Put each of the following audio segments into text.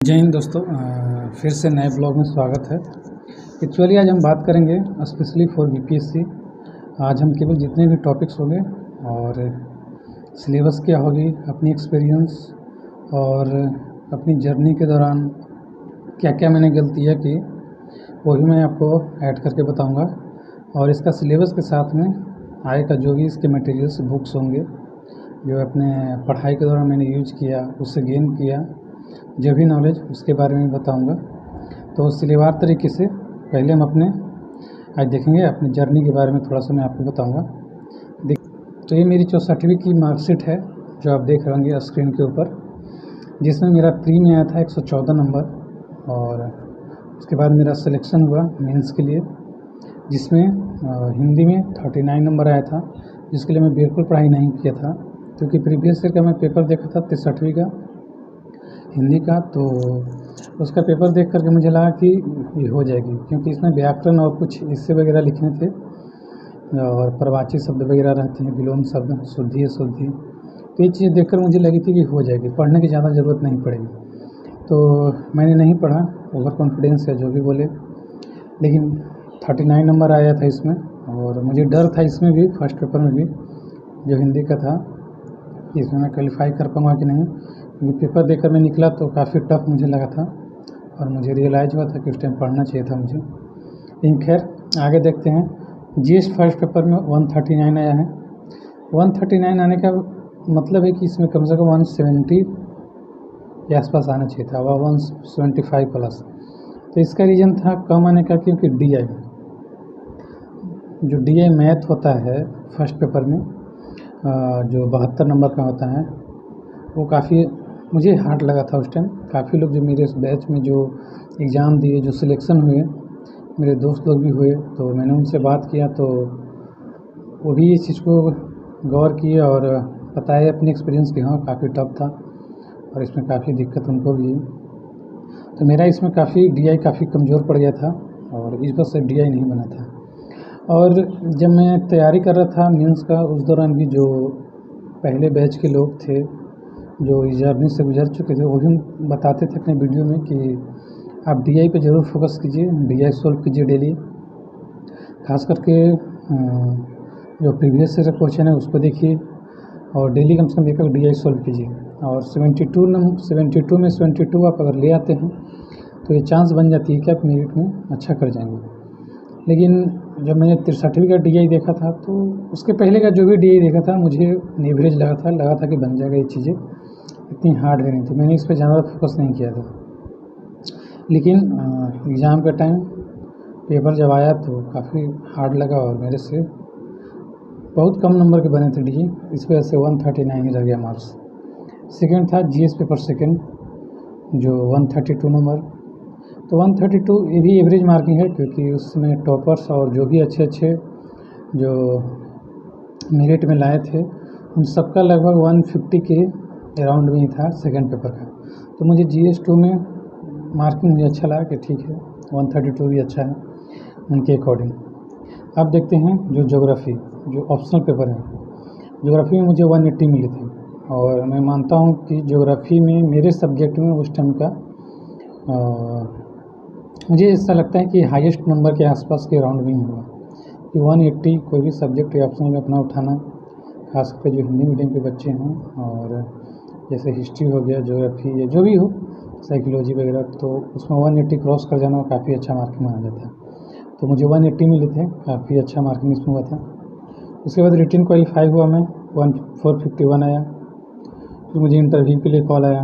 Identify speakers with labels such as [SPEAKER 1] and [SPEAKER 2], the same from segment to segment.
[SPEAKER 1] जय हिंद दोस्तों, फिर से नए ब्लॉग में स्वागत है। एक्चुअली आज हम बात करेंगे स्पेशली फॉर बीपीएससी। आज हम केवल जितने भी टॉपिक्स होंगे और सिलेबस क्या होगी, अपनी एक्सपीरियंस और अपनी जर्नी के दौरान क्या क्या मैंने गलतियाँ की वो भी मैं आपको ऐड करके बताऊंगा। और इसका सिलेबस के साथ में आगे का जो भी इसके मटेरियल्स बुक्स होंगे जो अपने पढ़ाई के दौरान मैंने यूज किया, उससे गेन किया जो भी नॉलेज, उसके बारे में बताऊंगा। तो सिलेवार तरीके से पहले हम अपने आज देखेंगे अपनी जर्नी के बारे में, थोड़ा सा मैं आपको बताऊंगा। तो ये मेरी 64वीं की मार्कशीट है जो आप देख रहे होंगे स्क्रीन के ऊपर, जिसमें मेरा प्री में आया था 114 नंबर। और उसके बाद मेरा सिलेक्शन हुआ मेंस के लिए, जिसमें हिंदी में 39 नंबर आया था, जिसके लिए मैं बिल्कुल पढ़ाई नहीं किया था, क्योंकि प्रीवियस ईयर का मैं पेपर देखा था 63वीं का हिंदी का। तो उसका पेपर देख करके मुझे लगा कि ये हो जाएगी, क्योंकि इसमें व्याकरण और कुछ हिस्से वगैरह लिखने थे और प्रवाची शब्द वगैरह रहते हैं, विलोम शब्द, शुद्धि अशुद्धि। तो ये चीज़ देखकर मुझे लगी थी कि हो जाएगी, पढ़ने की ज़्यादा ज़रूरत नहीं पड़ेगी। तो मैंने नहीं पढ़ा, ओवर कॉन्फिडेंस है जो भी बोले, लेकिन 39 नंबर आया था इसमें। और मुझे डर था इसमें भी, फर्स्ट पेपर में भी जो हिंदी का था, कि इसमें मैं क्वालिफाई कर पाऊँगा कि नहीं, क्योंकि पेपर देकर मैं निकला तो काफ़ी टफ मुझे लगा था और मुझे रियलाइज़ हुआ था कि उस टाइम पढ़ना चाहिए था मुझे। लेकिन खैर आगे देखते हैं। जीएस फर्स्ट पेपर में 139 आया है। 139 आने का मतलब है कि इसमें कम से कम 170 के आसपास आना चाहिए था, वह 175 प्लस। तो इसका रीज़न था कम आने का, क्योंकि डीआई जो डीआई मैथ होता है फर्स्ट पेपर में, जो 72 नंबर का होता है, वो काफ़ी मुझे हार्ड लगा था उस टाइम। काफ़ी लोग जो मेरे उस बैच में जो एग्ज़ाम दिए, जो सिलेक्शन हुए, मेरे दोस्त लोग भी हुए, तो मैंने उनसे बात किया तो वो भी इस चीज़ को गौर किए और बताए अपने एक्सपीरियंस कि हाँ काफ़ी टफ था और इसमें काफ़ी दिक्कत उनको भी हुई। तो मेरा इसमें काफ़ी डीआई काफ़ी कमज़ोर पड़ गया था और इस वजह से डीआई नहीं बना था। और जब मैं तैयारी कर रहा था मेंस का, उस दौरान भी जो पहले बैच के लोग थे जो इस जर्नी से गुजर चुके थे, वो भी बताते थे अपने वीडियो में कि आप डीआई पे ज़रूर फोकस कीजिए, डीआई सोल्व कीजिए डेली, खास करके जो प्रीवियस ईयर क्वेश्चन है उसको देखिए और डेली कम से कम एक डीआई सोल्व कीजिए। और 72 में 72 आप अगर ले आते हैं तो ये चांस बन जाती है कि आप मेरिट में अच्छा कर जाएंगे। लेकिन जब मैंने 63वीं का डीआई देखा था, तो उसके पहले का जो भी डीआई देखा था मुझे एवरेज लगा था कि बन जाएगा ये चीज़ें, इतनी हार्ड भी नहीं, तो मैंने इस पर ज़्यादा फोकस नहीं किया था। लेकिन एग्ज़ाम का टाइम पेपर जब आया तो काफ़ी हार्ड लगा और मेरे से बहुत कम नंबर के बने थे डीआई, इस वजह से 139 ही रह गया मार्क्स। सेकेंड था जीएस पेपर सेकेंड, जो 132 नंबर। तो 132 ये भी एवरेज मार्किंग है, क्योंकि उसमें टॉपर्स और जो भी अच्छे जो मेरिट में लाए थे उन सबका लगभग 150 के अराउंड में ही था सेकंड पेपर का। तो मुझे GS2 में मार्किंग मुझे अच्छा लगा कि ठीक है 132 भी अच्छा है उनके अकॉर्डिंग। अब देखते हैं जो ज्योग्राफी, जो ऑप्शनल पेपर है, ज्योग्राफी में मुझे 180 मिले थे। और मैं मानता हूँ कि ज्योग्राफी में मेरे सब्जेक्ट में उस टाइम का मुझे ऐसा लगता है कि हाईएस्ट नंबर के आसपास के राउंड में ही हुआ कि 180 कोई भी सब्जेक्ट या ऑप्शनल में अपना उठाना, खासकर जो हिंदी मीडियम के बच्चे हैं, और जैसे हिस्ट्री हो गया, ज्योग्राफी या जो भी हो, साइकोलॉजी वगैरह, तो उसमें 180 क्रॉस कर जाना काफ़ी अच्छा मार्किंग माना जाता है। तो मुझे 180 मिले थे, काफ़ी अच्छा मार्किंग इसमें हुआ था। उसके बाद रिटन क्वालिफाई हुआ मैं, 451 आया। फिर मुझे इंटरव्यू के लिए कॉल आया।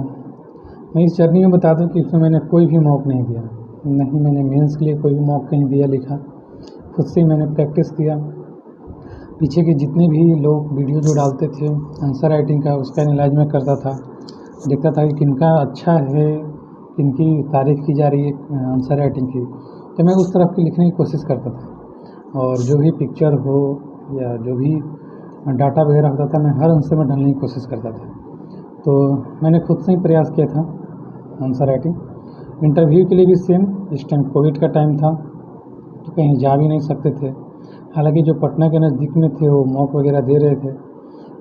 [SPEAKER 1] मैं इस जर्नी में बता दूं कि इसमें मैंने कोई भी मॉक नहीं दिया, नहीं मैंने मेंस के लिए कोई भी मॉक नहीं दिया, लिखा खुद से ही मैंने प्रैक्टिस किया। पीछे के जितने भी लोग वीडियो जो डालते थे आंसर राइटिंग का, उसका एनालाइज मैं करता था, देखता था कि किनका अच्छा है, किनकी तारीफ़ की जा रही है आंसर राइटिंग की, तो मैं उस तरफ की लिखने की कोशिश करता था। और जो भी पिक्चर हो या जो भी डाटा वगैरह होता था, मैं हर आंसर में डालने की कोशिश करता था। तो मैंने खुद से ही प्रयास किया था आंसर राइटिंग। इंटरव्यू के लिए भी सेम, इस टाइम कोविड का टाइम था तो कहीं जा भी नहीं सकते थे। हालांकि जो पटना के नज़दीक में थे वो मॉक वगैरह दे रहे थे,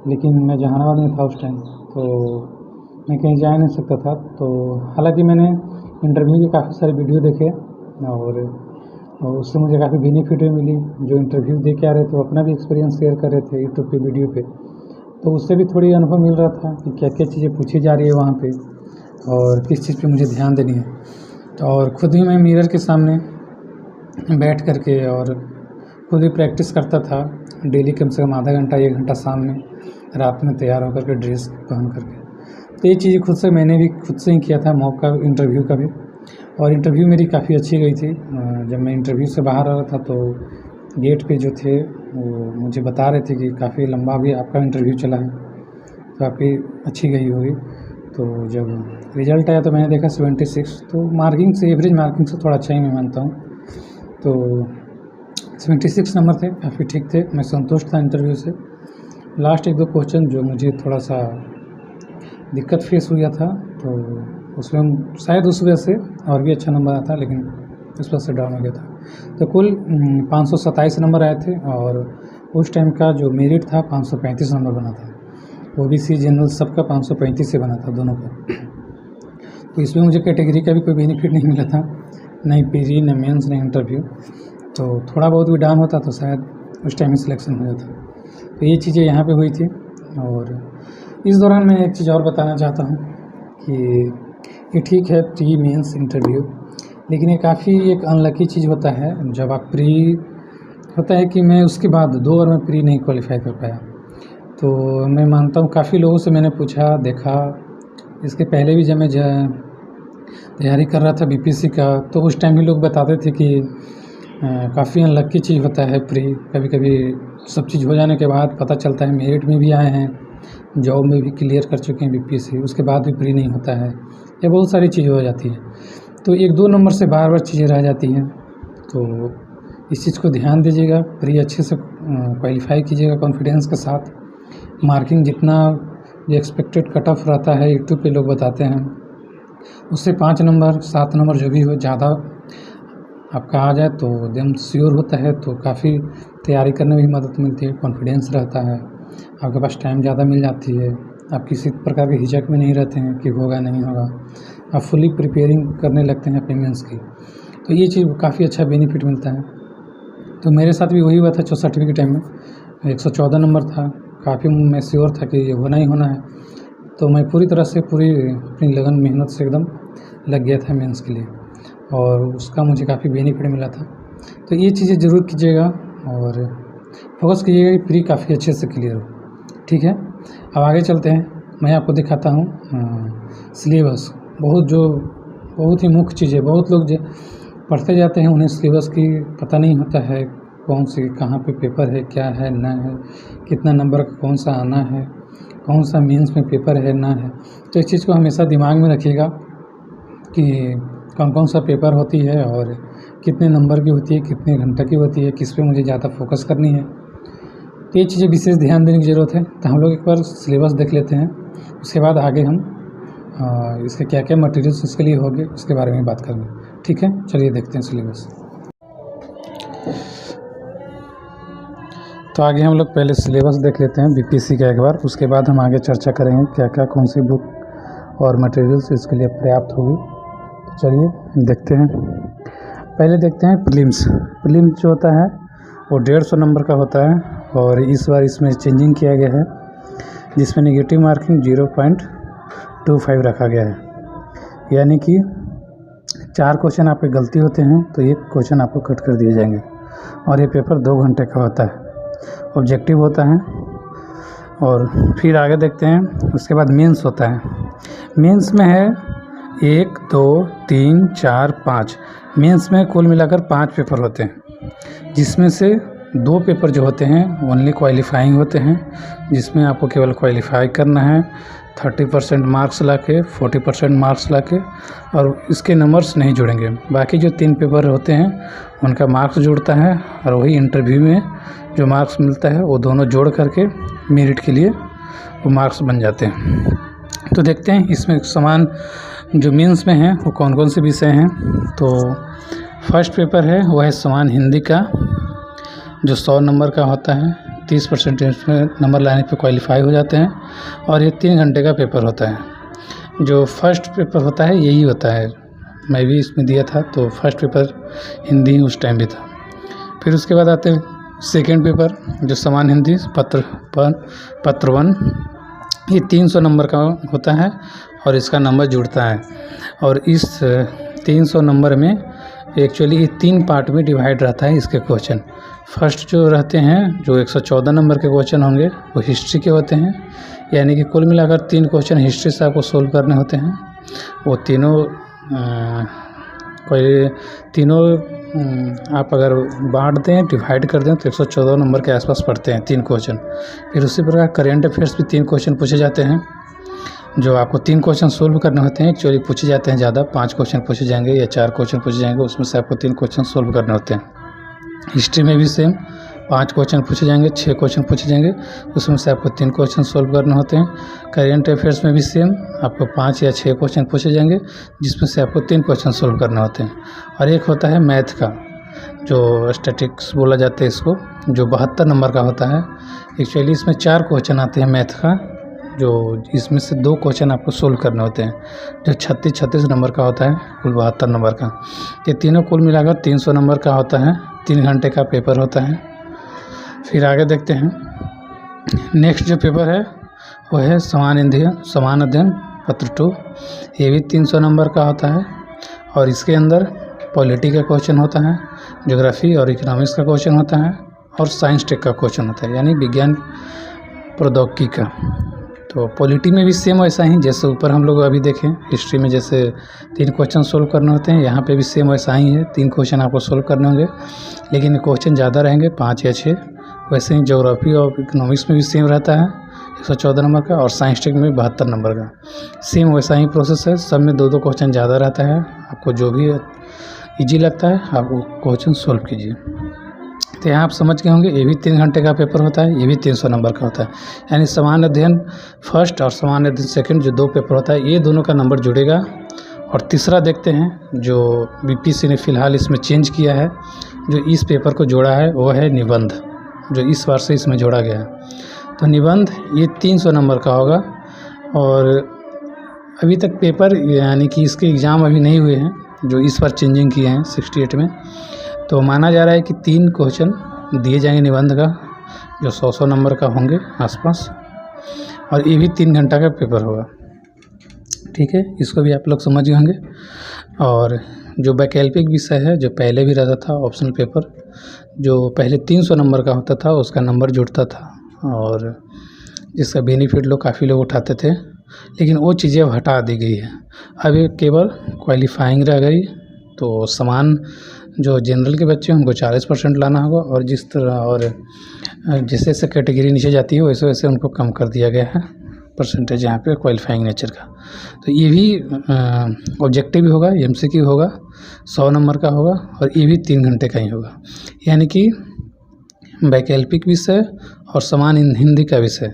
[SPEAKER 1] लेकिन मैं जहानाबाद में था उस टाइम, तो मैं कहीं जा नहीं सकता था। तो हालांकि मैंने इंटरव्यू के काफ़ी सारे वीडियो देखे और उससे मुझे काफ़ी बेनिफिट भी मिली। जो इंटरव्यू दे के आ रहे थे वो अपना भी एक्सपीरियंस शेयर कर रहे थे यूट्यूब पे वीडियो पे, तो उससे भी थोड़ी अनुभव मिल रहा था कि क्या क्या चीज़ें पूछी जा रही है वहाँ पे और किस चीज़ पे मुझे ध्यान देनी है। तो और ख़ुद ही मैं मिरर के सामने बैठ कर के और खुद ही प्रैक्टिस करता था डेली, कम से कम आधा घंटा 1 घंटा शाम में, रात में तैयार होकर के ड्रेस पहन करके। तो ये चीज़ें मैंने भी खुद से ही किया था मॉक का इंटरव्यू का भी, और इंटरव्यू मेरी काफ़ी अच्छी गई थी। जब मैं इंटरव्यू से बाहर आ रहा था तो गेट पे जो थे वो मुझे बता रहे थे कि काफ़ी लंबा भी आपका इंटरव्यू चला है, काफ़ी अच्छी गई होगी। तो जब रिज़ल्ट आया तो मैंने देखा 76, तो मार्किंग से, एवरेज मार्किंग से थोड़ा अच्छा ही मैं मानता हूँ। तो 76 नंबर थे, काफ़ी ठीक थे, मैं संतुष्ट था इंटरव्यू से। लास्ट 1-2 क्वेश्चन जो मुझे थोड़ा सा दिक्कत फेस हुआ था, तो उसमें शायद उस वजह से और भी अच्छा नंबर आया था, लेकिन उस वजह से डाउन हो गया था। तो कुल 527 नंबर आए थे और उस टाइम का जो मेरिट था 535 नंबर बना था। ओबीसी जनरल सबका 535 से बना था दोनों का। तो इसमें मुझे कैटेगरी का भी कोई बेनिफिट नहीं मिला था, नहीं प्री, न मेंस, न इंटरव्यू। तो थोड़ा बहुत भी डाउन होता तो शायद उस टाइम ही सिलेक्शन हो जाता। तो ये चीज़ें यहाँ पे हुई थी। और इस दौरान मैं एक चीज़ और बताना चाहता हूँ कि ये ठीक है प्री, मेंस, इंटरव्यू, लेकिन ये काफ़ी एक अनलकी चीज़ होता है जब आप प्री, होता है कि मैं उसके बाद 2 बार मैं प्री नहीं क्वालिफाई कर पाया। तो मैं मानता हूँ काफ़ी लोगों से मैंने पूछा, देखा, इसके पहले भी जब मैं तैयारी कर रहा था बीपीएससी का, तो उस टाइम भी लोग बताते थे कि काफ़ी अनलकी चीज़ होता है प्री। कभी कभी सब चीज़ हो जाने के बाद पता चलता है, मेरिट में भी आए हैं, जॉब में भी क्लियर कर चुके हैं बीपीएससी, उसके बाद भी प्री नहीं होता है, ये बहुत सारी चीज़ें हो जाती हैं। तो 1-2 नंबर से बार बार चीज़ें रह जाती हैं। तो इस चीज़ को ध्यान दीजिएगा, प्री अच्छे से क्वालिफाई कीजिएगा कॉन्फिडेंस के साथ। मार्किंग जितना जो एक्सपेक्टेड कट ऑफ रहता है, यूट्यूब पे लोग बताते हैं, उससे 5 नंबर 7 नंबर जो भी हो ज़्यादा आपका आ जाए तो एकदम श्योर होता है। तो काफ़ी तैयारी करने में भी मदद मिलती है, कॉन्फिडेंस रहता है, आपके पास टाइम ज़्यादा मिल जाती है, आप किसी प्रकार के हिचक में नहीं रहते हैं कि होगा नहीं होगा, आप फुली प्रिपेयरिंग करने लगते हैं अपने मेंस की। तो ये चीज़ काफ़ी अच्छा बेनिफिट मिलता है। तो मेरे साथ भी वही हुआ था 64वीं के टाइम में, 114 नंबर था, काफ़ी मैं श्योर था कि ये होना ही होना है। तो मैं पूरी तरह से पूरी अपनी लगन मेहनत से एकदम लग गया था मेंस के लिए, और उसका मुझे काफ़ी बेनिफिट मिला था। तो ये चीज़ें ज़रूर कीजिएगा और फोकस कीजिएगा कि प्री काफ़ी अच्छे से क्लियर हो। ठीक है, अब आगे चलते हैं, मैं आपको दिखाता हूँ सिलेबस। बहुत ही मुख्य चीज़ है, बहुत लोग जो पढ़ते जाते हैं उन्हें सिलेबस की पता नहीं होता है, कौन सी कहाँ पे पेपर है, क्या है ना है, कितना नंबर का कौन सा आना है, कौन सा मेंस में पेपर है ना है। तो इस चीज़ को हमेशा दिमाग में रखिएगा कि कौन कौन सा पेपर होती है और कितने नंबर की होती है, कितने घंटे की होती है, किस पे मुझे ज़्यादा फोकस करनी है। तो ये चीज़ें विशेष ध्यान देने की ज़रूरत है। तो हम लोग एक बार सिलेबस देख लेते हैं, उसके बाद आगे हम इसके क्या क्या मटेरियल्स इसके लिए होंगे उसके बारे में बात करेंगे। ठीक है, चलिए देखते हैं सिलेबस। तो आगे हम लोग पहले सिलेबस देख लेते हैं बीपीएससी का एक बार, उसके बाद हम आगे चर्चा करेंगे क्या क्या कौन सी बुक और मटेरियल्स इसके लिए पर्याप्त होगी। तो चलिए देखते हैं। पहले देखते हैं प्रीलिम्स। प्रीलिम्स जो होता है वो 150 नंबर का होता है, और इस बार इसमें चेंजिंग किया गया है, जिसमें नेगेटिव मार्किंग 0.25 रखा गया है। यानी कि 4 क्वेश्चन आपके गलती होते हैं तो 1 क्वेश्चन आपको कट कर दिए जाएंगे, और ये पेपर 2 घंटे का होता है, ऑब्जेक्टिव होता है। और फिर आगे देखते हैं, उसके बाद मेंस होता है। मेंस में है 1, 2, 3, 4, 5। मेंस में कुल मिलाकर 5 पेपर होते हैं, जिसमें से 2 पेपर जो होते हैं ओनली क्वालिफाइंग होते हैं, जिसमें आपको केवल क्वालिफाई करना है 30% मार्क्स लाके, 40% मार्क्स लाके, और इसके नंबर्स नहीं जुड़ेंगे। बाकी जो 3 पेपर होते हैं उनका मार्क्स जुड़ता है, और वही इंटरव्यू में जो मार्क्स मिलता है वो दोनों जोड़ करके मेरिट के लिए वो मार्क्स बन जाते हैं। तो देखते हैं इसमें समान जो मेंस में है वो कौन कौन से विषय हैं। तो फर्स्ट पेपर है वह है समान हिंदी का, जो 100 नंबर का होता है, 30% में नंबर लाने पे क्वालिफाई हो जाते हैं, और ये 3 घंटे का पेपर होता है। जो फर्स्ट पेपर होता है यही होता है, मैं भी इसमें दिया था तो फर्स्ट पेपर हिंदी उस टाइम भी था। फिर उसके बाद आते हैं सेकेंड पेपर जो समान हिंदी पत्र 1, ये 300 नंबर का होता है और इसका नंबर जुड़ता है। और इस 300 नंबर में एक्चुअली ये 3 पार्ट में डिवाइड रहता है इसके क्वेश्चन। फर्स्ट जो रहते हैं जो 114 नंबर के क्वेश्चन होंगे वो हिस्ट्री के होते हैं, यानी कि कुल मिलाकर 3 क्वेश्चन हिस्ट्री से आपको सोल्व करने होते हैं। वो तीनों आप अगर बांट दें डिवाइड कर दें तो 114 नंबर के आसपास पड़ते हैं 3 क्वेश्चन। फिर उसी प्रकार करेंट अफेयर्स भी 3 क्वेश्चन पूछे जाते हैं, जो आपको 3 क्वेश्चन सोल्व करने होते हैं। एक्चुअली पूछे जाते हैं ज़्यादा, 5 क्वेश्चन पूछे जाएंगे या 4 क्वेश्चन पूछे जाएंगे, उसमें से आपको 3 क्वेश्चन सोल्व करने होते हैं। हिस्ट्री में भी सेम 5 क्वेश्चन पूछे जाएंगे, 6 क्वेश्चन पूछे जाएंगे, उसमें से आपको 3 क्वेश्चन सोल्व करने होते हैं। करेंट अफेयर्स में भी सेम आपको 5 या 6 क्वेश्चन पूछे जाएंगे, जिसमें से आपको 3 क्वेश्चन सोल्व करने होते हैं। और एक होता है मैथ का, जो स्टैटिक्स बोला जाता है इसको, जो 72 नंबर का होता है। एक्चुअली इसमें 4 क्वेश्चन आते हैं मैथ का, जो इसमें से 2 क्वेश्चन आपको सोल्व करने होते हैं, जो 36 नंबर का होता है, कुल 72 नंबर का। ये तीनों कुल मिलाकर 300 नंबर का होता है, 3 घंटे का पेपर होता है। फिर आगे देखते हैं नेक्स्ट जो पेपर है वो है समान अध्ययन पत्र 2। ये भी 300 नंबर का होता है और इसके अंदर पॉलिटी का क्वेश्चन होता है, ज्योग्राफी और इकोनॉमिक्स का क्वेश्चन होता है और साइंस टेक का क्वेश्चन होता है, यानी विज्ञान प्रौद्योगिकी का। तो पॉलिटी में भी सेम वैसा ही जैसे ऊपर हम लोग अभी देखें, हिस्ट्री में जैसे 3 क्वेश्चन सोल्व करने होते हैं, यहाँ पे भी सेम वैसा ही है, 3 क्वेश्चन आपको सोल्व करने होंगे, लेकिन क्वेश्चन ज़्यादा रहेंगे, 5 या 6। वैसे ही ज्योग्राफी और इकोनॉमिक्स में भी सेम रहता है 114 नंबर का, और साइंस टेक में 72 नंबर का। सेम वैसा ही प्रोसेस है, सब में 2-2 क्वेश्चन ज़्यादा रहता है। आपको जो भी ईजी लगता है आप वो क्वेश्चन सोल्व कीजिए। तो यहाँ आप समझ गए होंगे, ये भी 3 घंटे का पेपर होता है, ये भी 300 नंबर का होता है। यानी समान अध्ययन फर्स्ट और समान अध्ययन सेकंड जो 2 पेपर होता है, ये दोनों का नंबर जुड़ेगा। और तीसरा देखते हैं जो बीपीएससी ने फ़िलहाल इसमें चेंज किया है, जो इस पेपर को जोड़ा है, वो है निबंध, जो इस बार से इसमें जोड़ा गया है। तो निबंध ये 300 नंबर का होगा और अभी तक पेपर यानी कि इसके एग्ज़ाम अभी नहीं हुए हैं, जो इस बार चेंजिंग किए हैं 68 में। तो माना जा रहा है कि 3 क्वेश्चन दिए जाएंगे निबंध का, जो 100 नंबर का होंगे आसपास, और ये भी 3 घंटा का पेपर होगा। ठीक है, इसको भी आप लोग समझ गए होंगे। और जो वैकल्पिक विषय है, जो पहले भी रहता था ऑप्शनल पेपर, जो पहले 300 नंबर का होता था, उसका नंबर जुड़ता था और जिसका बेनिफिट काफ़ी लोग उठाते थे, लेकिन वो चीज़ें अब हटा दी गई है। अब ये केवल क्वालिफाइंग रह गई। तो समान जो जनरल के बच्चे हैं उनको 40% लाना होगा, और जिस तरह और जैसे जैसे कैटेगरी नीचे जाती है वैसे वैसे उनको कम कर दिया गया है परसेंटेज यहाँ पे क्वालिफाइंग नेचर का। तो ये भी ऑब्जेक्टिव भी होगा, एमसीक्यू होगा, 100 नंबर का होगा, और ये भी 3 घंटे का ही होगा। यानी कि वैकल्पिक विषय और समान हिंदी का विषय,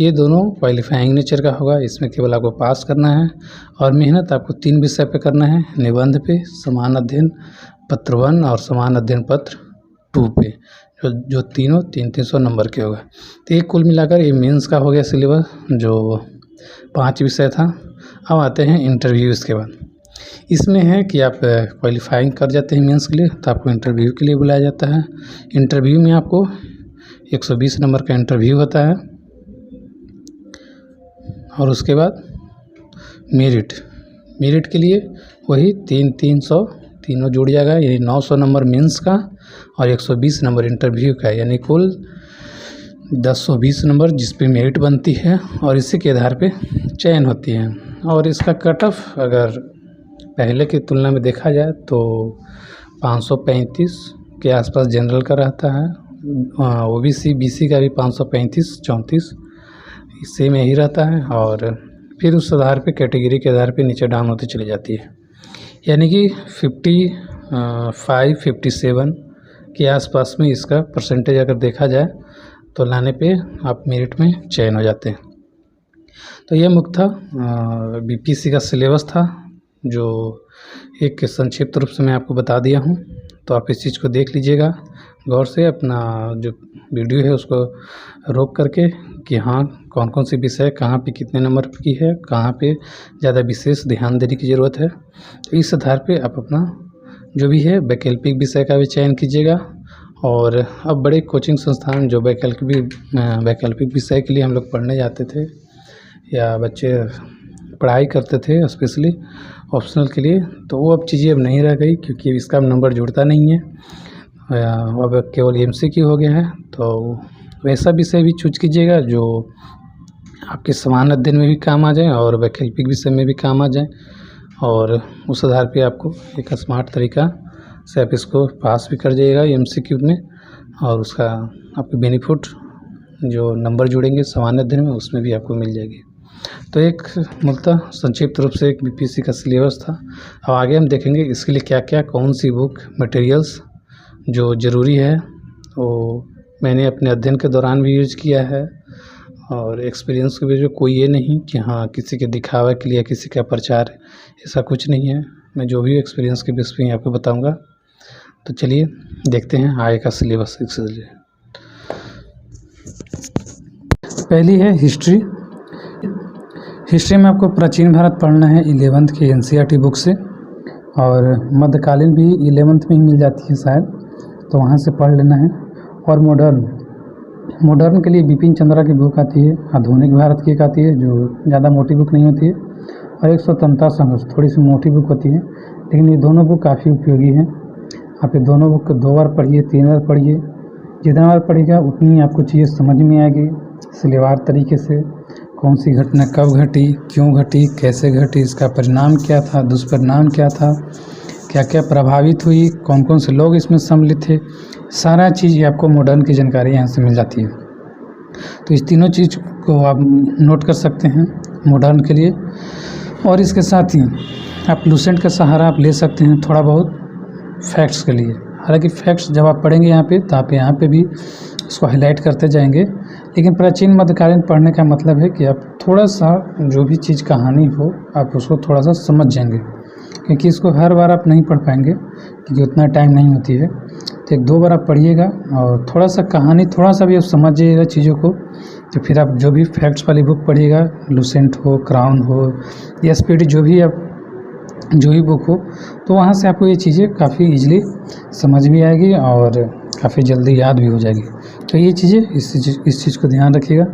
[SPEAKER 1] ये दोनों क्वालिफाइंग नेचर का होगा। इसमें केवल आपको पास करना है और मेहनत आपको 3 विषय पे करना है, निबंध पे, समान अध्ययन पत्र 1 और समान अध्ययन पत्र 2 पे, जो तीनों 300 नंबर के होगा। तो ये कुल मिलाकर ये मेंस का हो गया सिलेबस, जो 5 विषय था। अब आते हैं इंटरव्यू। इसके बाद इसमें है कि आप क्वालिफाइंग कर जाते हैं मेंस के लिए, तो आपको इंटरव्यू के लिए बुलाया जाता है। इंटरव्यू में आपको 120 नंबर का इंटरव्यू होता है, और उसके बाद मेरिट के लिए वही 300 तीनों जुड़ जाएगा, यानी 900 नंबर मेंस का और 120 नंबर इंटरव्यू का, यानी कुल 1020 नंबर जिस पे मेरिट बनती है, और इसी के आधार पे चयन होती है। और इसका कट ऑफ अगर पहले की तुलना में देखा जाए तो 535 के आसपास जनरल का रहता है, ओबीसी बीसी का भी 535-34 सेम यही रहता है, और फिर उस आधार पे कैटेगरी के आधार पे नीचे डाउन होती चली जाती है। यानी कि 55-57 के आसपास में इसका परसेंटेज अगर देखा जाए तो लाने पे आप मेरिट में चयन हो जाते हैं। तो ये मुख्य बीपीएससी का सिलेबस था, जो एक संक्षिप्त रूप से मैं आपको बता दिया हूँ। तो आप इस चीज़ को देख लीजिएगा गौर से अपना जो वीडियो है उसको रोक करके कि हाँ कौन कौन सी विषय कहाँ पे कितने नंबर की है, कहाँ पे ज़्यादा विशेष ध्यान देने की ज़रूरत है। तो इस आधार पे आप अपना जो भी है वैकल्पिक विषय का भी चयन कीजिएगा। और अब बड़े कोचिंग संस्थान जो वैकल्पिक विषय के लिए हम लोग पढ़ने जाते थे या बच्चे पढ़ाई करते थे स्पेशली ऑप्शनल के लिए, तो वो अब चीज़ें अब नहीं रह गई क्योंकि इसका अब नंबर जुड़ता नहीं है, अब केवल एमसीक्यू हो गया है। तो वैसा विषय भी चूज कीजिएगा जो आपके सामान्य अध्ययन में भी काम आ जाए और वैकल्पिक विषय में भी काम आ जाए, और उस आधार पे आपको एक स्मार्ट तरीका से आप इसको पास भी कर जाइएगा एमसीक्यू में, और उसका आपको बेनिफिट जो नंबर जुड़ेंगे सामान्य अध्ययन में उसमें भी आपको मिल जाएगी। तो एक मूलतः संक्षिप्त रूप से एक बीपीएससी का सिलेबस था। अब आगे हम देखेंगे इसके लिए क्या क्या कौन सी बुक मटेरियल्स जो ज़रूरी है वो मैंने अपने अध्ययन के दौरान भी यूज किया है, और एक्सपीरियंस के बेस पे कोई ये नहीं कि हाँ किसी के दिखावा के लिए किसी का प्रचार, ऐसा कुछ नहीं है। मैं जो भी एक्सपीरियंस के बेस पे आपको बताऊंगा। तो चलिए देखते हैं आगे का सिलेबस। पहली है हिस्ट्री। हिस्ट्री में आपको प्राचीन भारत पढ़ना है 11th के एनसीईआरटी बुक से, और मध्यकालीन भी 11th में ही मिल जाती है शायद, तो वहाँ से पढ़ लेना है। और मॉडर्न के लिए बिपिन चंद्रा की बुक आती है, आधुनिक भारत की एक आती है जो ज़्यादा मोटी बुक नहीं होती है, और एक स्वतंत्रता संघर्ष थोड़ी सी मोटी बुक होती है, लेकिन ये दोनों बुक काफ़ी उपयोगी हैं। आप ये दोनों बुक 2 बार पढ़िए, 3 बार पढ़िए, जितना बार पढ़िएगा उतनी ही आपको चीज़ें समझ में आएगी सिलेवार तरीके से। कौन सी घटना कब घटी, क्यों घटी, कैसे घटी, इसका परिणाम क्या था, दुष्परिणाम क्या था, क्या क्या प्रभावित हुई, कौन कौन से लोग इसमें सम्मिलित थे, सारा चीज़ आपको मॉडर्न की जानकारी यहाँ से मिल जाती है। तो इस तीनों चीज़ को आप नोट कर सकते हैं मॉडर्न के लिए। और इसके साथ ही आप लूसेंट का सहारा आप ले सकते हैं थोड़ा बहुत फैक्ट्स के लिए। हालांकि फैक्ट्स जब आप पढ़ेंगे यहाँ पे तो आप यहाँ पे भी उसको हाईलाइट करते जाएंगे, लेकिन प्राचीन मध्यकालीन पढ़ने का मतलब है कि आप थोड़ा सा जो भी चीज़ कहानी हो आप उसको थोड़ा सा समझ जाएंगे, क्योंकि इसको हर बार आप नहीं पढ़ पाएंगे क्योंकि उतना टाइम नहीं होती है। तो 1-2 बार आप पढ़िएगा और थोड़ा सा कहानी थोड़ा सा भी आप समझ जाइएगा चीज़ों को, तो फिर आप जो भी फैक्ट्स वाली बुक पढ़िएगा, लूसेंट हो, क्राउन हो या एसपीडी जो भी बुक हो, तो वहाँ से आपको ये चीज़ें काफ़ी ईजिली समझ भी आएगी और काफ़ी जल्दी याद भी हो जाएगी। तो ये चीज़ें इस चीज़ को ध्यान रखिएगा।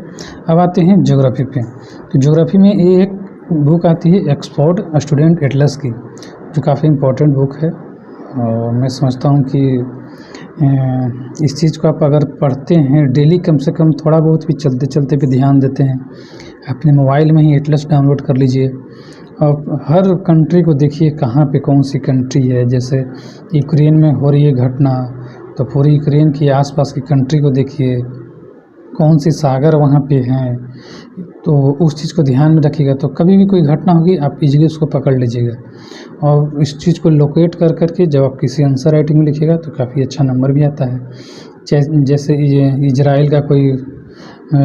[SPEAKER 1] अब आते हैं ज्योग्राफी पे। तो ज्योग्राफी में एक बुक आती है ऑक्सफोर्ड स्टूडेंट एटलस की, जो काफ़ी इम्पोर्टेंट बुक है। और मैं समझता हूँ कि इस चीज़ को आप अगर पढ़ते हैं डेली, कम से कम थोड़ा बहुत भी चलते चलते भी ध्यान देते हैं, अपने मोबाइल में ही एटलस डाउनलोड कर लीजिए और हर कंट्री को देखिए कहाँ पे कौन सी कंट्री है। जैसे यूक्रेन में हो रही है घटना, तो पूरी यूक्रेन की आसपास की कंट्री को देखिए, कौन सी सागर वहाँ पे हैं, तो उस चीज़ को ध्यान में रखिएगा। तो कभी भी कोई घटना होगी आप इजीली उसको पकड़ लीजिएगा, और इस चीज़ को लोकेट कर करके जब आप किसी आंसर राइटिंग में लिखिएगा तो काफ़ी अच्छा नंबर भी आता है। जैसे इजराइल का कोई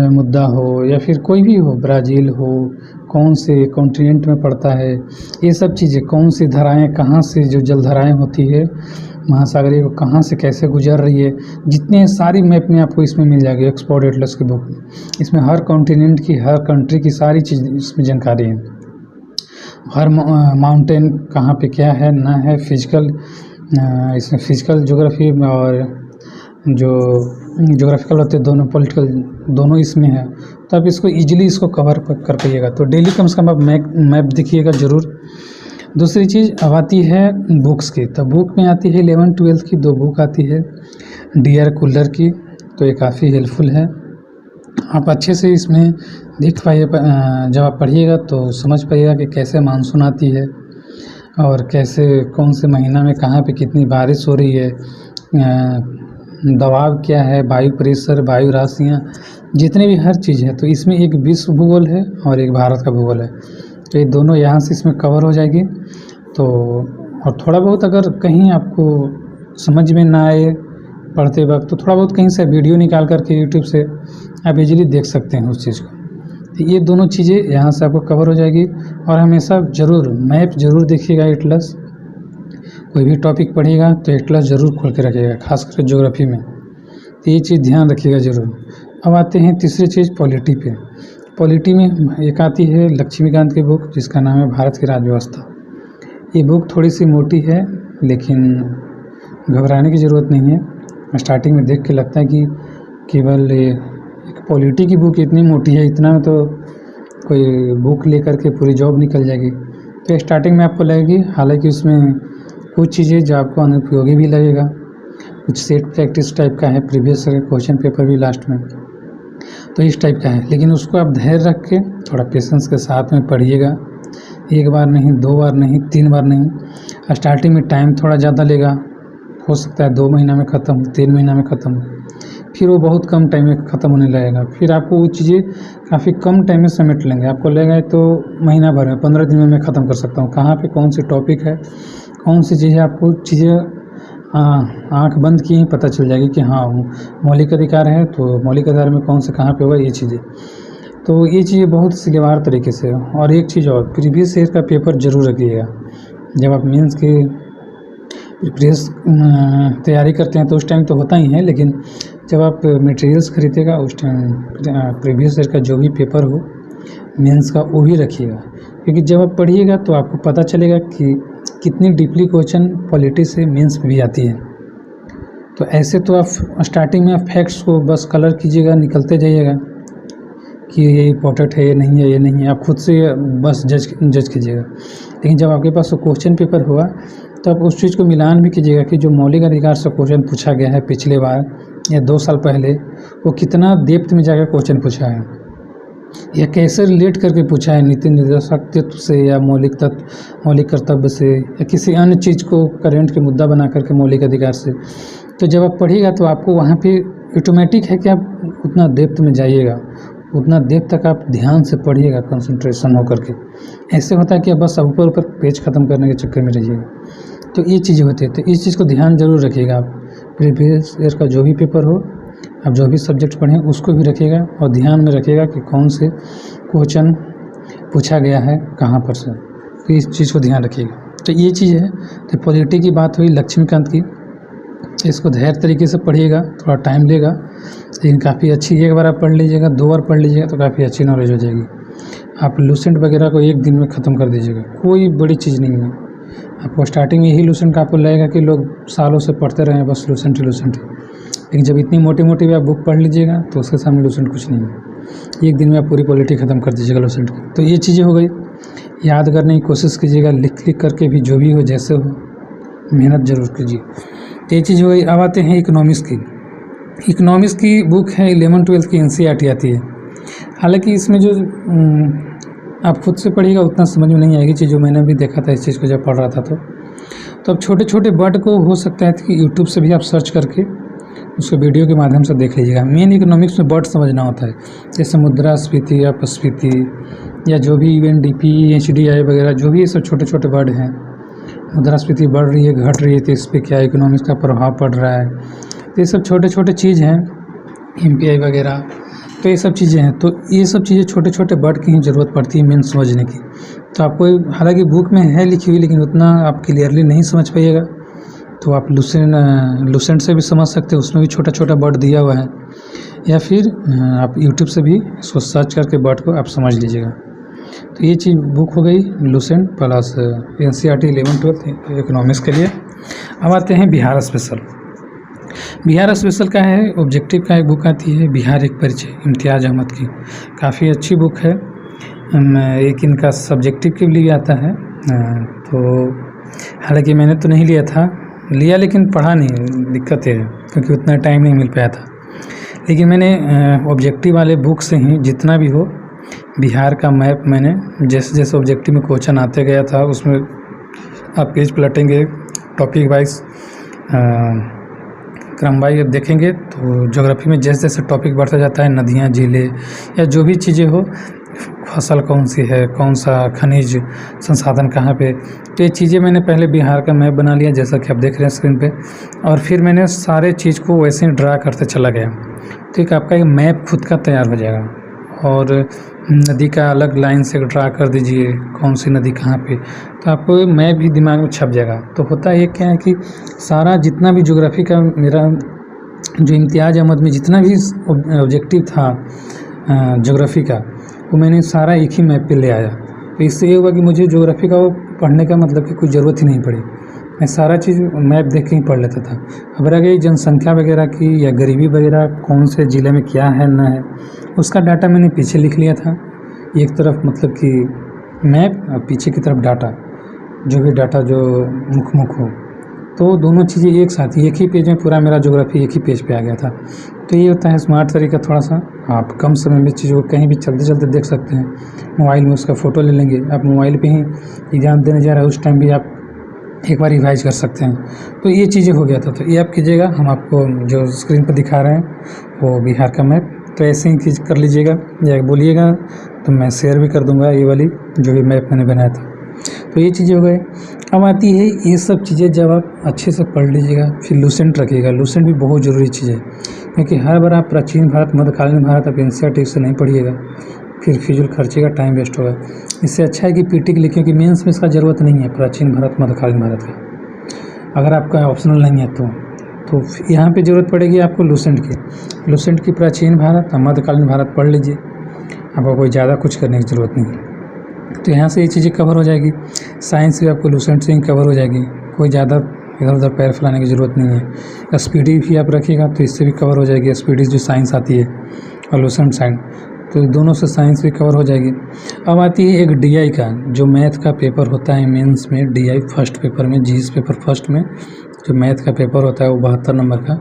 [SPEAKER 1] मुद्दा हो या फिर कोई भी हो, ब्राज़ील हो, कौन से कॉन्टिनेंट में पड़ता है, ये सब चीज़ें, कौन सी धाराएँ कहाँ से, जो जलधाराएँ होती है महासागरीय, कहाँ से कैसे गुजर रही है, जितने सारी मैप में आपको इसमें मिल जाएगी ऑक्सफोर्ड एटलस की बुक में। इसमें हर कॉन्टिनेंट की, हर कंट्री की सारी चीज़ इसमें जानकारी है। हर माउंटेन कहाँ पे क्या है ना है, फिजिकल, इसमें फिजिकल ज्योग्राफी में और जो ज्योग्राफिकल होते हैं दोनों, पॉलिटिकल दोनों इसमें है। तो आप इसको ईजिली इसको कवर कर पाइएगा। तो डेली कम से कम आप मैप देखिएगा ज़रूर। दूसरी चीज़ अब आती है बुक्स की। तो बुक में आती है 11th-12th की 2 बुक आती है डी.आर. कुल्लर की, तो ये काफ़ी हेल्पफुल है। आप अच्छे से इसमें देख पाइए, जब आप पढ़िएगा तो समझ पाइएगा कि कैसे मानसून आती है और कैसे कौन से महीना में कहाँ पे कितनी बारिश हो रही है, दबाव क्या है, वायु प्रेशर, वायु राशियाँ, जितने भी हर चीज़ है। तो इसमें एक विश्व भूगोल है और एक भारत का भूगोल है, तो ये दोनों यहाँ से इसमें कवर हो जाएगी। तो और थोड़ा बहुत अगर कहीं आपको समझ में ना आए पढ़ते वक्त, तो थोड़ा बहुत कहीं से वीडियो निकाल करके यूट्यूब से आप इजीली देख सकते हैं उस चीज़ को। तो ये दोनों चीज़ें यहाँ से आपको कवर हो जाएगी। और हमेशा ज़रूर मैप ज़रूर देखिएगा एटलस, कोई भी टॉपिक पढ़िएगा तो एटलस ज़रूर खोल के रखिएगा, खासकर ज्योग्राफी में। तो ये चीज़ ध्यान रखिएगा ज़रूर। अब आते हैं तीसरी चीज़ पॉलिटी पे। पॉलिटी में एक आती है लक्ष्मीकांत की बुक जिसका नाम है भारत की राज्य व्यवस्था। ये बुक थोड़ी सी मोटी है लेकिन घबराने की ज़रूरत नहीं है। स्टार्टिंग में देख के लगता है कि केवल एक पॉलिटी की बुक इतनी मोटी है, इतना में तो कोई बुक लेकर के पूरी जॉब निकल जाएगी। तो स्टार्टिंग में आपको लगेगी, हालांकि उसमें कुछ चीज़ें जो आपको अनुपयोगी भी लगेगा, कुछ सेट प्रैक्टिस टाइप का है, प्रीवियस क्वेश्चन पेपर भी लास्ट में, तो इस टाइप का है। लेकिन उसको आप धैर्य रख के थोड़ा पेशेंस के साथ में पढ़िएगा। एक बार नहीं, 2 बार नहीं, 3 बार नहीं। स्टार्टिंग में टाइम थोड़ा ज़्यादा लेगा, हो सकता है 2 महीना में ख़त्म हो, 3 महीना में ख़त्म हो, फिर वो बहुत कम टाइम में ख़त्म होने लगेगा। फिर आपको वो चीज़ें काफ़ी कम टाइम में समेट लेंगे। आपको लगेगा तो महीना भर में, 15 दिन में मैं ख़त्म कर सकता हूँ। कहाँ पे कौन सी टॉपिक है, कौन सी चीज़ें, आपको चीज़ें आँख बंद की ही पता चल जाएगी कि हाँ मौलिक अधिकार है तो मौलिक अधिकार में कौन से कहाँ पे होगा, ये चीज़ें। तो ये चीज़ें बहुत सिलेवार तरीके से। और एक चीज़ और, प्रीवियस ईयर का पेपर ज़रूर रखिएगा। जब आप मेंस के प्रिपरेस तैयारी करते हैं तो उस टाइम तो होता ही है, लेकिन जब आप मटेरियल्स खरीदेगा उस टाइम प्रीवियस ईयर का जो भी पेपर हो मेंस का वो भी रखिएगा। क्योंकि जब आप पढ़िएगा तो आपको पता चलेगा कि कितनी डीपली क्वेश्चन पॉलिटी से मेंस में भी आती है। तो ऐसे तो आप स्टार्टिंग में आप फैक्ट्स को बस कलर कीजिएगा, निकलते जाइएगा कि ये इम्पोर्टेंट है, ये नहीं है, ये नहीं है, आप खुद से बस जज कीजिएगा। लेकिन जब आपके पास वो क्वेश्चन पेपर हुआ तो आप उस चीज़ को मिलान भी कीजिएगा कि जो मौलिक अधिकार से क्वेश्चन पूछा गया है पिछले बार या 2 साल पहले, वो कितना डेप्थ में जाकर क्वेश्चन पूछा है, या कैसे रिलेट करके पूछा है नीति निर्देशक तत्व से, या मौलिक तत्व, मौलिक कर्तव्य से, या किसी अन्य चीज़ को करेंट के मुद्दा बना करके मौलिक अधिकार से। तो जब आप पढ़िएगा तो आपको वहाँ पे ऑटोमेटिक है कि आप उतना डेप्थ में जाइएगा, उतना डेप्थ तक आप ध्यान से पढ़िएगा, कंसंट्रेशन हो करके। ऐसे होता है कि आप बस ऊपर ऊपर पेज ख़त्म करने के चक्कर में रहिएगा। तो ये चीज़ें होती है, तो इस चीज़ को ध्यान जरूर रखिएगा। आप प्रीवियस ईयर का जो भी पेपर हो, आप जो भी सब्जेक्ट पढ़ें उसको भी रखिएगा और ध्यान में रखिएगा कि कौन से क्वेश्चन पूछा गया है कहाँ पर से। तो इस चीज़ को ध्यान रखिएगा। तो ये चीज़ है। तो पॉलिटी की बात हुई लक्ष्मीकांत की, इसको धैर्य तरीके से पढ़िएगा, थोड़ा टाइम लेगा लेकिन काफ़ी अच्छी। एक बार आप पढ़ लीजिएगा, 2 बार पढ़ लीजिएगा तो काफ़ी अच्छी नॉलेज हो जाएगी। आप लूसेंट वगैरह को 1 दिन में ख़त्म कर दीजिएगा, कोई बड़ी चीज़ नहीं है। आपको स्टार्टिंग में यही लूसेंट का आपको लगेगा कि लोग सालों से पढ़ते रहे बस लूसेंट ही लूसेंट ही, लेकिन जब इतनी मोटी मोटी भी आप बुक पढ़ लीजिएगा तो उसके सामने लूसेंट कुछ नहीं है। 1 दिन में आप पूरी पॉलिटी ख़त्म कर दीजिएगा लूसेंट की। तो ये चीज़ें हो गई। याद करने की कोशिश कीजिएगा, लिख करके भी, जो भी हो जैसे हो, मेहनत ज़रूर कीजिए। ये चीज़ हो गई। अब आते हैं इकोनॉमिक्स की। इकोनॉमिक्स की बुक है 11-12 की NCERT आती है। हालांकि इसमें जो आप खुद से पढ़िएगा उतना समझ में नहीं आएगी चीज़, जो मैंने भी देखा था इस चीज़ को जब पढ़ रहा था। तो अब छोटे छोटे वर्ड को हो सकता है कि यूट्यूब से भी आप सर्च करके उसको वीडियो के माध्यम से देख लीजिएगा। मेन इकोनॉमिक्स में वर्ड समझना होता है, जैसे मुद्रास्फीति, अपस्फीति, या जो भी UNDP, HDI वगैरह, जो भी ये सब छोटे छोटे वर्ड हैं। मुद्रास्फीति बढ़ रही है, घट रही है, तो इस पर क्या इकोनॉमिक्स का प्रभाव पड़ रहा है। तो ये सब छोटे छोटे चीज़ हैं, MPI वगैरह, तो ये सब चीज़ें हैं। तो ये सब चीज़ें छोटे छोटे वर्ड की ही ज़रूरत पड़ती है मेन समझने की। तो आपको हालांकि बुक में है लिखी हुई, लेकिन उतना आप क्लियरली नहीं समझ पाइएगा। तो आप लूसेंट से भी समझ सकते हैं, उसमें भी छोटा छोटा वर्ड दिया हुआ है, या फिर आप यूट्यूब से भी इसको सर्च करके वर्ड को आप समझ लीजिएगा। तो ये चीज़ बुक हो गई लूसेंट प्लस NCERT 11-12 इकोनॉमिक्स के लिए। अब आते हैं बिहार स्पेशल। बिहार स्पेशल का है, ऑब्जेक्टिव का एक बुक आती है, बिहार एक परिचय, इम्तियाज़ अहमद की। काफ़ी अच्छी बुक है। एक इनका सब्जेक्टिव के लिए आता है। तो हालांकि मैंने तो नहीं लिया लेकिन पढ़ा नहीं, दिक्कत है क्योंकि उतना टाइम नहीं मिल पाया था। लेकिन मैंने ऑब्जेक्टिव वाले बुक से ही जितना भी हो बिहार का मैप, मैंने जैसे जैसे ऑब्जेक्टिव में क्वेश्चन आते गया था उसमें आप पेज पलटेंगे, टॉपिक वाइज क्रम वाइज देखेंगे तो ज्योग्राफी में जैसे जैसे टॉपिक बढ़ता जाता है, नदियाँ, झीलें या जो भी चीज़ें हो, फसल कौन सी है, कौन सा खनिज संसाधन कहाँ पे, तो ये चीज़ें मैंने पहले बिहार का मैप बना लिया जैसा कि आप देख रहे हैं स्क्रीन पे, और फिर मैंने सारे चीज़ को वैसे ही ड्रा करते चला गया। तो एक आपका एक मैप खुद का तैयार हो जाएगा। और नदी का अलग लाइन से ड्रा कर दीजिए, कौन सी नदी कहाँ पे, तो आपको मैप भी दिमाग में छप जाएगा। तो होता ये क्या है कि सारा जितना भी ज्योग्राफी का मेरा जो इम्तियाज़ अहमद में जितना भी ऑब्जेक्टिव था ज्योग्राफी का, वो मैंने सारा एक ही मैप पे ले आया। तो इससे ये हुआ कि मुझे ज्योग्राफी का वो पढ़ने का मतलब कि कोई ज़रूरत ही नहीं पड़ी, मैं सारा चीज़ मैप देख के ही पढ़ लेता था। अब रह गई जनसंख्या वगैरह की या गरीबी वगैरह, कौन से ज़िले में क्या है ना है, उसका डाटा मैंने पीछे लिख लिया था। एक तरफ मतलब कि मैप और पीछे की तरफ डाटा, जो भी डाटा जो मुख हो, तो दोनों चीज़ें एक साथ ही एक ही पेज में पूरा मेरा ज्योग्राफी एक ही पेज पे आ गया था। तो ये होता है स्मार्ट तरीका थोड़ा सा, आप कम समय में चीज़ों को कहीं भी चलते चलते देख सकते हैं। मोबाइल में उसका फ़ोटो ले लेंगे, आप मोबाइल पे ही एग्ज़ाम देने जा रहे हैं उस टाइम भी आप एक बार रिवाइज कर सकते हैं। तो ये चीज़ें हो गया था। तो ये आप कीजिएगा, हम आपको जो स्क्रीन पर दिखा रहे हैं वो बिहार का मैप, तो ऐसे ही चीज़ कर लीजिएगा या बोलिएगा तो मैं शेयर भी कर दूँगा ये वाली जो भी मैप मैंने बनाया था। तो ये चीज़ें हो गए। अब आती है ये सब चीज़ें जब आप अच्छे से पढ़ लीजिएगा, फिर लूसेंट रखिएगा। लूसेंट भी बहुत ज़रूरी चीज़ है, क्योंकि हर बार आप प्राचीन भारत मध्यकालीन भारत आप एनसीईआरटी से नहीं पढ़िएगा, फिर फिजूल खर्ची का टाइम वेस्ट होगा। इससे अच्छा है कि पीटी के लिए, क्योंकि मेंस में इसका ज़रूरत नहीं है प्राचीन भारत मध्यकालीन भारत का, अगर आपका ऑप्शनल नहीं है तो यहाँ पे ज़रूरत पड़ेगी आपको लूसेंट की। लूसेंट की प्राचीन भारत और मध्यकालीन भारत पढ़ लीजिए, आपको कोई ज़्यादा कुछ करने की ज़रूरत नहीं है। तो यहाँ से ये चीज़ें कवर हो जाएगी। साइंस भी आपको लूसेंट से ही कवर हो जाएगी, कोई ज़्यादा इधर उधर पैर फैलाने की ज़रूरत नहीं है। एसपीडी भी आप रखिएगा तो इससे भी कवर हो जाएगी, एसपीडी जो साइंस आती है और लूसेंट साइंस, तो दोनों से साइंस भी कवर हो जाएगी। अब आती है एक डीआई का, जो मैथ का पेपर होता है मेंस में, डीआई फर्स्ट पेपर में, जीएस पेपर फर्स्ट में जो मैथ का पेपर होता है वो 72 नंबर का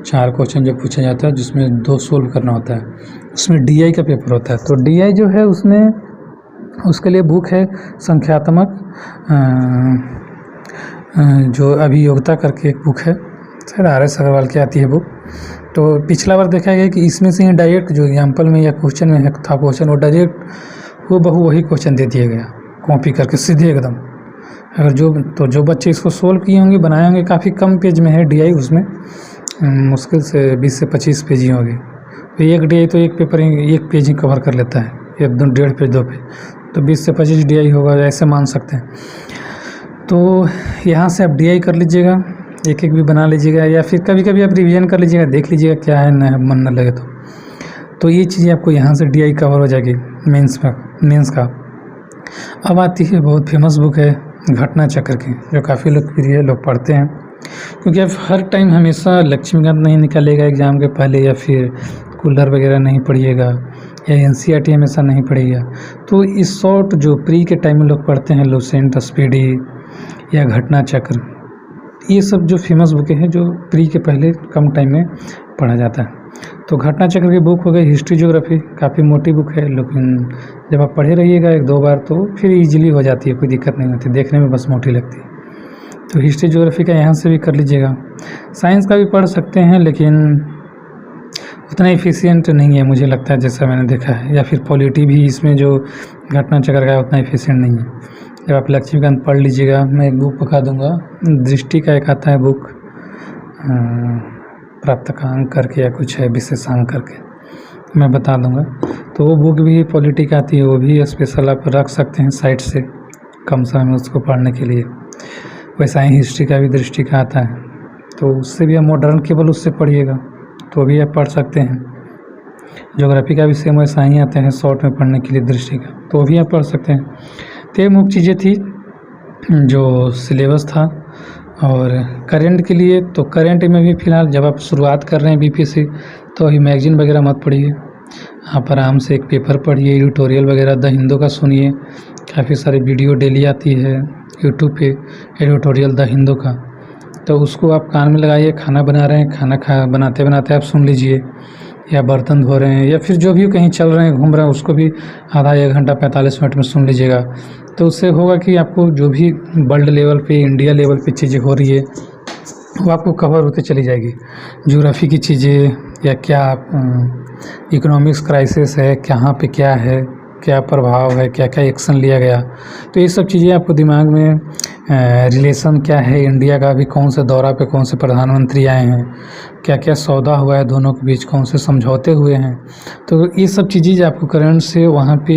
[SPEAKER 1] 4 क्वेश्चन जो पूछा जाता है, जिसमें 2 सोल्व करना होता है, उसमें डीआई का पेपर होता है। तो डीआई जो है उसमें उसके लिए बुक है संख्यात्मक जो अभियोगिता करके एक बुक है, सर RS अग्रवाल की आती है बुक। तो पिछला बार देखा गया कि इसमें से ही डायरेक्ट जो एग्जाम्पल में या क्वेश्चन में था क्वेश्चन, वो डायरेक्ट वो बहु वही क्वेश्चन दे दिया गया कॉपी करके सीधे एकदम। अगर जो बच्चे इसको सोल्व किए होंगे, बनाए होंगे, काफ़ी कम पेज में है डीआई, उसमें मुश्किल से 20 से 25 पेज ही होंगे। तो एक डीआई तो एक पेपर एक पेज ही कवर कर लेता है, एक 1.5 पेज 2 पेज, तो 20 से 25 डीआई होगा, ऐसे मान सकते हैं। तो यहाँ से आप डीआई कर लीजिएगा, एक एक भी बना लीजिएगा, या फिर कभी कभी आप रिवीजन कर लीजिएगा, देख लीजिएगा क्या है न मन न लगे तो ये चीज़ें आपको यहाँ से डीआई कवर हो जाएगी मेंस का। अब आती है बहुत फेमस बुक है घटना चक्र की, जो काफ़ी लोकप्रिय लोग पढ़ते हैं, क्योंकि आप हर टाइम हमेशा लक्ष्मीकांत नहीं निकालेगा एग्ज़ाम के पहले, या फिर कूलर वगैरह नहीं पढ़िएगा, या एनसीईआरटी हमेशा नहीं पढ़िएगा। तो इस शॉर्ट जो प्री के टाइम में लोग पढ़ते हैं, लूसेंट, स्पीडी या घटना चक्र, ये सब जो फेमस बुकें हैं जो प्री के पहले कम टाइम में पढ़ा जाता है। तो घटना चक्र की बुक हो गई हिस्ट्री ज्योग्राफी, काफ़ी मोटी बुक है, लेकिन जब आप पढ़े रहिएगा 1-2 बार तो फिर इजीली हो जाती है, कोई दिक्कत नहीं होती, देखने में बस मोटी लगती है। तो हिस्ट्री ज्योग्राफी का यहाँ से भी कर लीजिएगा। साइंस का भी पढ़ सकते हैं, लेकिन उतना एफिशिएंट नहीं है मुझे लगता है, जैसा मैंने देखा है, या फिर पॉलिटी भी इसमें जो घटना चक्र का उतना एफिशिएंट नहीं है। जब आप लक्ष्मीकांत पढ़ लीजिएगा, मैं एक बुक बता दूंगा, दृष्टि का एक आता है बुक, प्राप्तांक करके या कुछ है, विशेषांक करके, मैं बता दूंगा। तो वो बुक भी पॉलिटी का आती है, वो भी स्पेशल आप रख सकते हैं साइड से कम समय में उसको पढ़ने के लिए। वैसा ही हिस्ट्री का भी दृष्टि का आता है, तो उससे भी आप मॉडर्न केवल उससे पढ़िएगा तो भी आप पढ़ सकते हैं। ज्योग्राफी का भी सेम वैसा ही आता है शॉर्ट में पढ़ने के लिए दृष्टि का, तो भी आप पढ़ सकते हैं। तो ये मुख्य चीज़ें थी जो सिलेबस था। और करंट के लिए, तो करंट में भी फ़िलहाल जब आप शुरुआत कर रहे हैं बीपीएससी, तो अभी मैगजीन वगैरह मत पढ़िए, आप आराम से एक पेपर पढ़िए, एडिटोरियल वगैरह द हिंदू का सुनिए, काफ़ी सारी वीडियो डेली आती है यूट्यूब पे एडिटोरियल द हिंदू का, तो उसको आप कान में लगाइए। खाना बना रहे हैं, खाना बनाते बनाते आप सुन लीजिए, या बर्तन धो रहे हैं, या फिर जो भी कहीं चल रहे हैं, घूम रहे हैं, उसको भी आधा 1 घंटा 45 मिनट में सुन लीजिएगा। तो उससे होगा कि आपको जो भी वर्ल्ड लेवल पे, इंडिया लेवल पे चीज़ें हो रही है वो आपको कवर होते चली जाएगी। ज्योग्राफी की चीज़ें, या क्या इकोनॉमिक्स क्राइसिस है, कहाँ पे क्या है, क्या प्रभाव है, क्या क्या एक्शन लिया गया, तो ये सब चीज़ें आपको दिमाग में रिलेशन क्या है इंडिया का, अभी कौन से दौरा पे कौन से प्रधानमंत्री आए हैं, क्या क्या सौदा हुआ है दोनों के बीच, कौन से समझौते हुए हैं। तो ये सब चीज़ें आपको करंट से वहाँ पे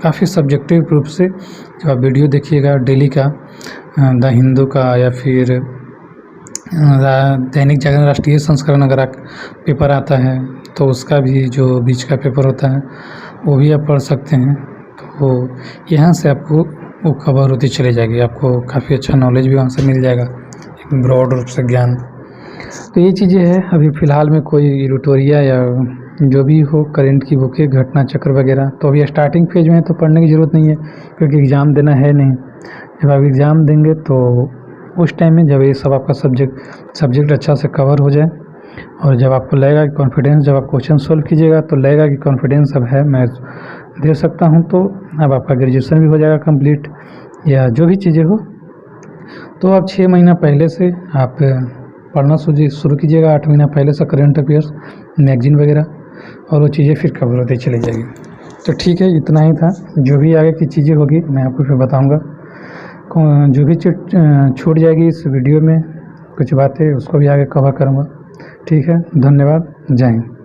[SPEAKER 1] काफ़ी सब्जेक्टिव रूप से जब आप वीडियो देखिएगा डेली का, द हिंदू का या फिर दैनिक जागरण राष्ट्रीय संस्करण अगर आप पेपर आता है तो उसका भी जो बीच का पेपर होता है वो भी आप पढ़ सकते हैं। तो यहाँ से आपको वो कवर होती चली जाएगी, आपको काफ़ी अच्छा नॉलेज भी वहाँ से मिल जाएगा, एक ब्रॉड रूप से ज्ञान। तो ये चीज़ें हैं। अभी फ़िलहाल में कोई एडिटोरिया या जो भी हो करंट की बुकें, घटना चक्र वगैरह, तो अभी स्टार्टिंग फेज में है तो पढ़ने की ज़रूरत नहीं है, क्योंकि एग्ज़ाम देना है नहीं। जब आप एग्ज़ाम देंगे तो उस टाइम में जब ये सब आपका सब्जेक्ट अच्छा से कवर हो जाए और जब आपको लगेगा कि कॉन्फिडेंस, जब आप क्वेश्चन सोल्व कीजिएगा तो लगेगा कि कॉन्फिडेंस अब है, मैं दे सकता हूँ, तो अब आपका ग्रेजुएशन भी हो जाएगा कंप्लीट या जो भी चीज़ें हो। तो आप 6 महीना पहले से आप पढ़ना शुरू कीजिएगा, 8 महीना पहले से करंट अफेयर्स मैगजीन वगैरह, और वो चीज़ें फिर कवर होती चली जाएगी। तो ठीक है, इतना ही था। जो भी आगे की चीज़ें होगी मैं आपको फिर बताऊँगा। जो भी चीज़ छूट जाएगी इस वीडियो में कुछ बातें, उसको भी आगे कवर करूँगा। ठीक है, धन्यवाद, जय हिंद।